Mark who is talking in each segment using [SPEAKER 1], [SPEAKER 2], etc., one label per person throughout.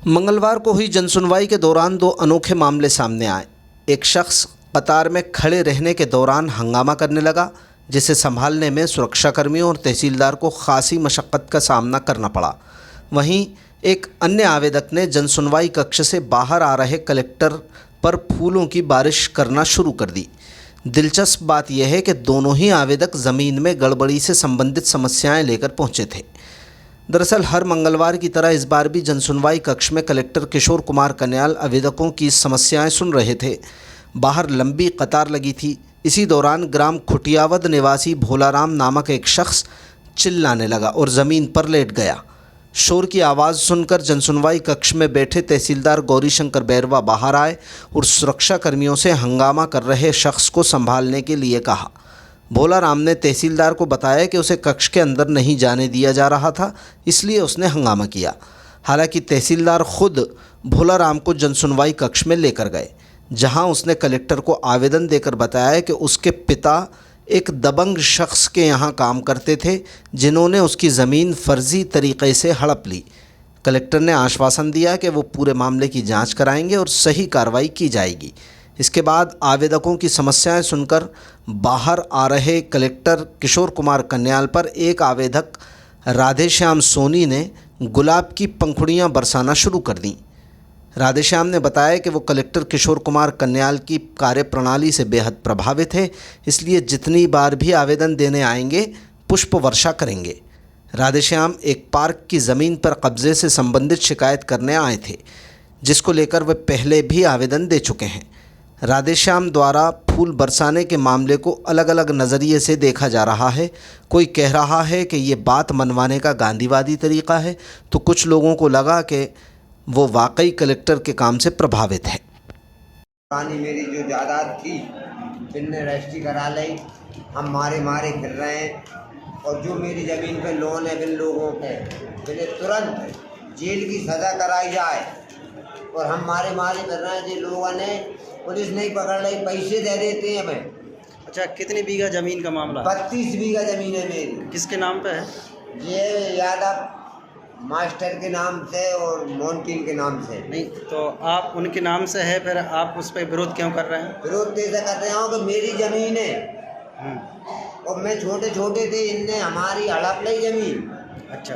[SPEAKER 1] मंगलवार को हुई जनसुनवाई के दौरान दो अनोखे मामले सामने आए। एक शख्स कतार में खड़े रहने के दौरान हंगामा करने लगा, जिसे संभालने में सुरक्षाकर्मियों और तहसीलदार को खासी मशक्क़त का सामना करना पड़ा। वहीं एक अन्य आवेदक ने जनसुनवाई कक्ष से बाहर आ रहे कलेक्टर पर फूलों की बारिश करना शुरू कर दी। दिलचस्प बात यह है कि दोनों ही आवेदक ज़मीन में गड़बड़ी से संबंधित समस्याएं लेकर पहुंचे थे। दरअसल हर मंगलवार की तरह इस बार भी जनसुनवाई कक्ष में कलेक्टर किशोर कुमार कन्याल आवेदकों की समस्याएं सुन रहे थे। बाहर लंबी कतार लगी थी। इसी दौरान ग्राम खुटियावद निवासी भोलाराम नामक एक शख्स चिल्लाने लगा और ज़मीन पर लेट गया। शोर की आवाज़ सुनकर जनसुनवाई कक्ष में बैठे तहसीलदार गौरीशंकर बैरवा बाहर आए और सुरक्षाकर्मियों से हंगामा कर रहे शख्स को संभालने के लिए कहा। भोलाराम ने तहसीलदार को बताया कि उसे कक्ष के अंदर नहीं जाने दिया जा रहा था, इसलिए उसने हंगामा किया। हालांकि तहसीलदार खुद भोलाराम को जनसुनवाई कक्ष में लेकर गए, जहां उसने कलेक्टर को आवेदन देकर बताया कि उसके पिता एक दबंग शख्स के यहां काम करते थे, जिन्होंने उसकी ज़मीन फर्जी तरीक़े से हड़प ली। कलेक्टर ने आश्वासन दिया कि वो पूरे मामले की जांच कराएंगे और सही कार्रवाई की जाएगी। इसके बाद आवेदकों की समस्याएं सुनकर बाहर आ रहे कलेक्टर किशोर कुमार कन्याल पर एक आवेदक राधेश्याम सोनी ने गुलाब की पंखुड़ियां बरसाना शुरू कर दीं। राधेश्याम ने बताया कि वो कलेक्टर किशोर कुमार कन्याल की कार्यप्रणाली से बेहद प्रभावित है, इसलिए जितनी बार भी आवेदन देने आएंगे पुष्प वर्षा करेंगे। राधेश्याम एक पार्क की ज़मीन पर कब्ज़े से संबंधित शिकायत करने आए थे, जिसको लेकर वे पहले भी आवेदन दे चुके हैं। राधेश्याम द्वारा फूल बरसाने के मामले को अलग अलग नज़रिए से देखा जा रहा है। कोई कह रहा है कि ये बात मनवाने का गांधीवादी तरीक़ा है, तो कुछ लोगों को लगा कि वो वाकई कलेक्टर के काम से प्रभावित है।
[SPEAKER 2] पुरानी मेरी जो जायदाद थी इनने रजिस्ट्री करा ली, हम मारे मारे फिर रहे हैं और जो मेरी ज़मीन पे लोन है बिन लोगों पे मुझे तुरंत जेल की सज़ा कराई जाए और हम मारे मारे फिर रहे हैं। जो लोगों ने पुलिस नहीं पकड़ रही, पैसे दे देते हैं हमें।
[SPEAKER 3] अच्छा, कितनी बीघा ज़मीन का मामला?
[SPEAKER 2] 32 बीघा ज़मीन है मेरी।
[SPEAKER 3] किसके नाम पे है?
[SPEAKER 2] ये यादव मास्टर के नाम से और मोन्टीन के नाम से।
[SPEAKER 3] नहीं तो आप उनके नाम से है, फिर आप उस पर विरोध क्यों कर रहे हैं?
[SPEAKER 2] विरोध ऐसा कर रहे हो कि मेरी ज़मीन है और मैं छोटे छोटे थे, इनने हमारी हड़प ली ज़मीन।
[SPEAKER 3] अच्छा,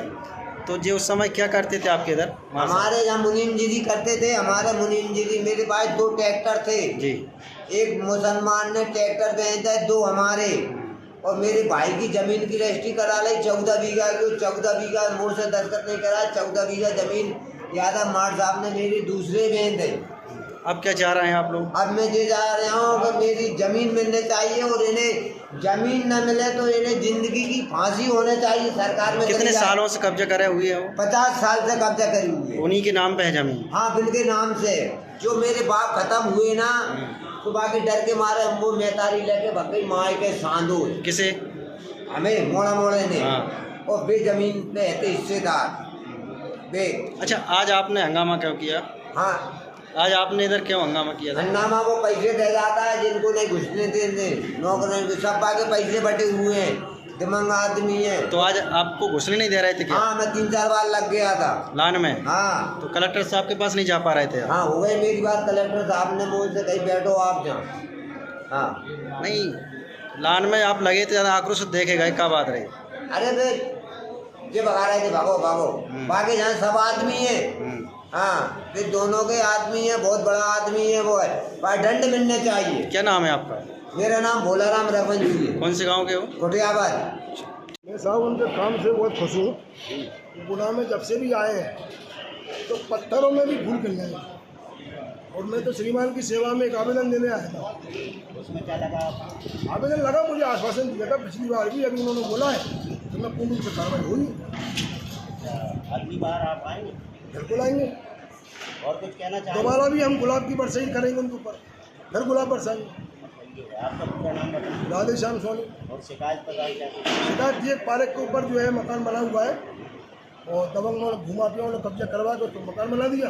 [SPEAKER 3] तो जो उस समय क्या करते थे आपके इधर?
[SPEAKER 2] हमारे यहाँ मुनीमगिरी करते थे। हमारे मुनीमगिरी मेरे पास 2 ट्रैक्टर थे
[SPEAKER 3] जी।
[SPEAKER 2] एक मुसलमान ने ट्रैक्टर बेचा, 2 हमारे, और मेरे भाई की ज़मीन की रजिस्ट्री करा ली 14 बीघा की। 14 बीघा मोर से दस्तखत नहीं करा, 14 बीघा ज़मीन यादव मार साहब ने मेरी दूसरे बेच दी।
[SPEAKER 3] अब क्या चाह रहे हैं आप लोग?
[SPEAKER 2] अब मैं ये जा रहा हूँ कि मेरी ज़मीन मिलनी चाहिए और इन्हें ज़मीन न मिले तो इन्हें ज़िंदगी की फांसी होने चाहिए। सरकार में
[SPEAKER 3] कितने सालों से कब्जा करे हुए हैं?
[SPEAKER 2] 50 साल से कब्जा करी हुई है।
[SPEAKER 3] उन्हीं के नाम पे है ज़मीन?
[SPEAKER 2] हाँ, बिनके नाम से। जो मेरे बाप खत्म हुए ना, तो बाकी डर के मारे हम वो मेहतारी लेके भगई माए के सांदो।
[SPEAKER 3] किसे?
[SPEAKER 2] हमें मोड़ा मोड़े ने। और वे ज़मीन पे रहते हिस्सेदार वे।
[SPEAKER 3] अच्छा, आज आपने हंगामा क्यों किया?
[SPEAKER 2] हाँ,
[SPEAKER 3] आज आपने इधर क्यों हंगामा किया था?
[SPEAKER 2] हंगामा वो पैसे दे जाता है जिनको नहीं घुसने देते, नौकरी सब बाकी पैसे बटे हुए हैं, दिमाग आदमी है।
[SPEAKER 3] तो आज आपको घुसने नहीं दे रहे थे क्या?
[SPEAKER 2] हाँ, मैं 3-4 बार लग गया था
[SPEAKER 3] लान में।
[SPEAKER 2] हाँ,
[SPEAKER 3] तो कलेक्टर साहब के पास नहीं जा पा रहे थे?
[SPEAKER 2] हाँ, हो गई मेरी बात। कलेक्टर साहब ने मुझसे कही बैठो आप जहाँ। हाँ,
[SPEAKER 3] नहीं, लान में आप लगे थे, ज़्यादा आक्रोश देखे गए, क्या बात रही?
[SPEAKER 2] अरे वे ये भगा रहे थे, भागो भागो। बाकी जहाँ सब आदमी है। हाँ, फिर दोनों के आदमी है, बहुत बड़ा आदमी है वो है, पर दंड मिलने चाहिए।
[SPEAKER 3] क्या नाम है आपका?
[SPEAKER 2] मेरा नाम भोलाराम रघुवंश जी है।
[SPEAKER 3] कौन से गांव के हो?
[SPEAKER 2] खुटियाबाद।
[SPEAKER 4] मैं साहब उनके काम से बहुत खुश हूँ। गुना में जब से भी आए हैं तो पत्थरों में भी फूल खिल गए और मैं तो श्रीमान की सेवा में एक आवेदन देने आया था।
[SPEAKER 2] उसमें क्या लगा?
[SPEAKER 4] आवेदन लगा, मुझे आश्वासन दिया था पिछली बार भी, अभी उन्होंने बोला है तो मैं पूर्ण रूप से कार्रवाई होगी।
[SPEAKER 2] अगली बार आप आएंगे?
[SPEAKER 4] बिल्कुल आएंगे।
[SPEAKER 2] और कुछ कहना चाहेंगे?
[SPEAKER 4] दोबारा भी हम गुलाब की बरसाई करेंगे उनके ऊपर, फिर गुलाब बरसाएंगे।
[SPEAKER 2] आपका पूरा नाम बताइए।
[SPEAKER 4] राधेश्याम सोनी।
[SPEAKER 2] और शिकायत पता क्या?
[SPEAKER 4] शिकायत थी एक पार्क के ऊपर जो है मकान बना हुआ है और दबंगों ने घुमा पिया, उन्होंने कब्जा करवा कर तो मकान बना दिया।